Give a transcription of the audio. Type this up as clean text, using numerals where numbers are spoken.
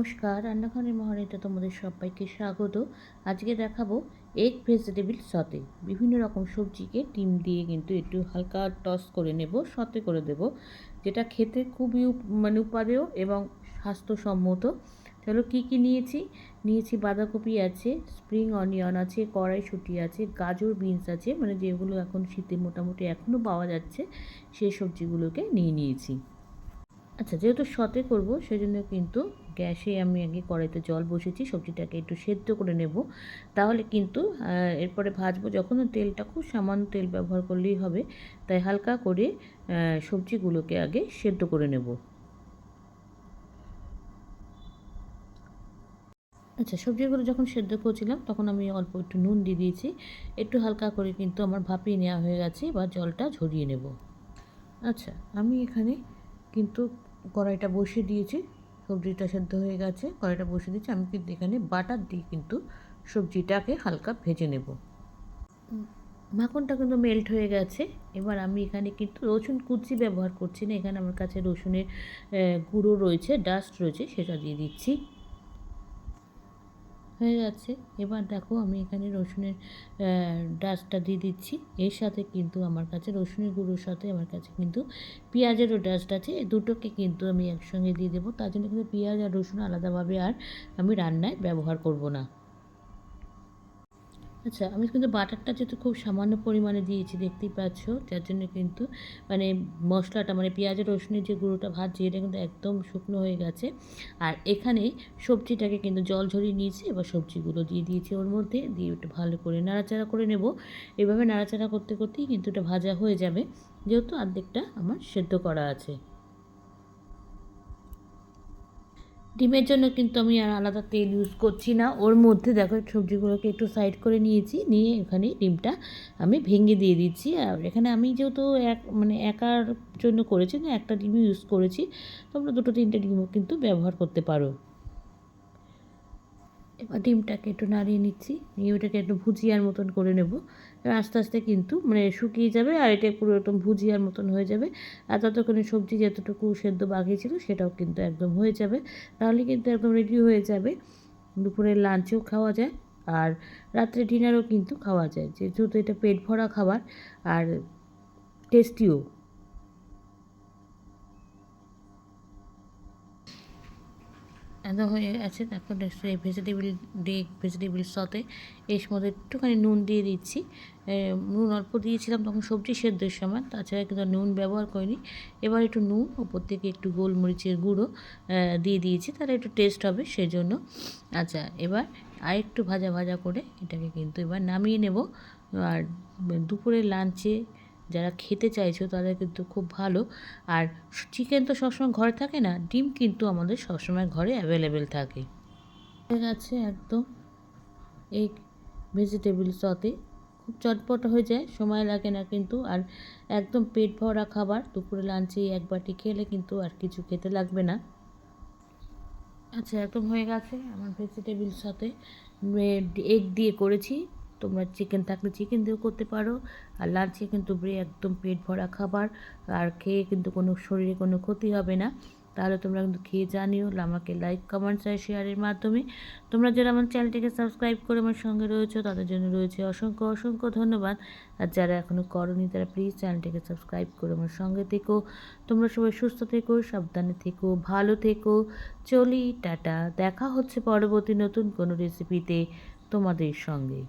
নমস্কার, রান্নাঘরের মহারানীতে তোমাদের সবাইকে স্বাগত। আজকে দেখাবো এগ ভেজিটেবল সতে। বিভিন্ন রকম সবজিকে ডিম দিয়ে কিন্তু একটু হালকা টস করে নেব, সতে করে দেব, যেটা খেতে খুবই উপাদেয় এবং স্বাস্থ্যসম্মত। চলো কী কী নিয়েছি বাঁধাকপি আছে, স্প্রিং অনিয়ন আছে, কড়াইশুঁটি আছে, গাজর বিনস আছে, মানে যেগুলো এখন শীতে মোটামুটি এখনও পাওয়া যাচ্ছে সেই সবজিগুলোকে নিয়েছি। আচ্ছা, যেহেতু সতে করব সেজন্য কিন্তু গ্যাসে আমি আগে কড়াইতে জল বসেছি, সবজিটাকে একটু সেদ্ধ করে নেব। তাহলে কিন্তু এরপরে ভাজবো যখন, তেলটা খুব সামান্য তেল ব্যবহার করলেই হবে। তাই হালকা করে সবজিগুলোকে আগে সেদ্ধ করে নেব। আচ্ছা, সবজিগুলো যখন সেদ্ধ করছিলাম তখন আমি অল্প একটু নুন দিয়ে দিয়েছি। একটু হালকা করে কিন্তু আমার ভাপিয়ে নেওয়া হয়ে গেছে, বা জলটা ঝরিয়ে নেব। আচ্ছা, আমি এখানে কিন্তু কড়াইটা বসিয়ে দিয়েছি, সবজিটা সেদ্ধ হয়ে গেছে, কড়াইটা বসিয়ে দিয়েছি। আমি কিন্তু এখানে বাটার দিয়ে কিন্তু সবজিটাকে হালকা ভেজে নেব। মাখনটা কিন্তু মেল্ট হয়ে গেছে। এবার আমি এখানে কিন্তু রসুন কুচি ব্যবহার করছি না, এখানে আমার কাছে রসুনের গুঁড়ো রয়েছে, ডাস্ট রয়েছে, সেটা দিয়ে দিচ্ছি। হয়ে যাচ্ছে। এবার দেখো আমি এখানে রসুনের ডাস্টটা দিয়ে দিচ্ছি। এর সাথে কিন্তু আমার কাছে রসুনের গুঁড়োর সাথে আমার কাছে কিন্তু পেঁয়াজেরও ডাস্ট আছে। এই দুটোকে কিন্তু আমি একসঙ্গে দিয়ে দেবো। তার জন্য কিন্তু পেঁয়াজ আর রসুন আলাদাভাবে আর আমি রান্নায় ব্যবহার করব না। আচ্ছা, আমি কিন্তু বাটারটা যেহেতু খুব সামান্য পরিমাণে দিয়েছি, দেখতেই পাচ্ছ, যার জন্য কিন্তু মানে মশলাটা, মানে পেঁয়াজ রসুনের যে গুঁড়োটা ভাজছি, এটা কিন্তু একদম শুকনো হয়ে গেছে। আর এখানে সবজিটাকে কিন্তু জল ঝরিয়ে নিয়েছি, এবার সবজিগুলো দিয়ে দিয়েছি ওর মধ্যে, দিয়ে একটু ভালো করে নাড়াচাড়া করে নেব। এভাবে নাড়াচাড়া করতে করতেই কিন্তু এটা ভাজা হয়ে যাবে, যেহেতু অর্ধেকটা আমার সেদ্ধ করা আছে। ডিমের জন্য কিন্তু আমি আর আলাদা তেল ইউজ করছি না। ওর মধ্যে দেখো সবজিগুলোকে একটু সাইড করে নিয়ে এখানে ডিমটা আমি ভেঙে দিয়ে দিচ্ছি। আর এখানে আমি যেহেতু একার জন্য করেছি না, একটা ডিমই ইউজ করেছি, তোমরা 2-3টে ডিমও কিন্তু ব্যবহার করতে পারো। এবার ডিমটাকে একটু নাড়িয়ে নিচ্ছি, নিয়ে ওটাকে একটু ভুজিয়ার মতন করে নেব। এবার আস্তে আস্তে কিন্তু শুকিয়ে যাবে, আর এটা পুরো একদম ভুজিয়ার মতন হয়ে যাবে। আর ততক্ষণে সবজি যতটুকু সেদ্ধ বাকি ছিল সেটাও কিন্তু একদম হয়ে যাবে। তাহলে কিন্তু একদম রেডি হয়ে যাবে, দুপুরের লাঞ্চেও খাওয়া যায় আর রাত্রে ডিনারও কিন্তু খাওয়া যায়, যেহেতু এটা পেট ভরা খাবার আর টেস্টিও। একদম হয়ে গেছে। তারপর এই ভেজিটেবিল সতে এর মধ্যে একটুখানি নুন দিয়ে দিচ্ছি। নুন অল্প দিয়েছিলাম তখন সবজি সেদ্ধের সময়, তাছাড়া কিন্তু নুন ব্যবহার করিনি। এবার একটু নুন, ওপর থেকে একটু গোলমরিচের গুঁড়ো দিয়ে দিয়েছি, তাহলে একটু টেস্ট হবে সেজন্য। আচ্ছা, এবার আরেকটু ভাজা ভাজা করে এটাকে কিন্তু এবার নামিয়ে নেব। আর দুপুরের লাঞ্চে যারা খেতে চাইছো তাদের কিন্তু খুব ভালো। আর চিকেন তো সবসময় ঘরে থাকে না, ডিম কিন্তু আমাদের সবসময় ঘরে অ্যাভেলেবেল থাকে। ঠিক আছে, একদম এই ভেজিটেবল সতে খুব চটপট হয়ে যায়, সময় লাগে না কিন্তু। আর একদম পেট ভরা খাবার, দুপুরে লাঞ্চে এক বাটি খেলে কিন্তু আর কিছু খেতে লাগবে না। আচ্ছা, একদম হয়ে গেছে আমার ভেজিটেবল সাথে। এগ দিয়ে করেছি, তোমরা চিকেন থাকলে চিকেন দিয়েও করতে পারো। আর লাঞ্চে কিন্তু একদম পেট ভরা খাবার, আর খেয়ে কিন্তু কোনো শরীরে কোনো ক্ষতি হবে না। তাহলে তোমরা কিন্তু খেয়ে জানিও, আমাকে লাইক কমেন্টস আর শেয়ারের মাধ্যমে। তোমরা যারা আমার চ্যানেলটিকে সাবস্ক্রাইব করে আমার সঙ্গে রয়েছো তাদের জন্য রয়েছে অসংখ্য অসংখ্য ধন্যবাদ। আর যারা এখনও করোনি তারা প্লিজ চ্যানেলটিকে সাবস্ক্রাইব করে আমার সঙ্গে থেকো। তোমরা সবাই সুস্থ থেকো, সাবধানে থেকো, ভালো থেকো। চলি, টাটা। দেখা হচ্ছে পরবর্তী নতুন কোনো রেসিপিতে তোমাদের সঙ্গে।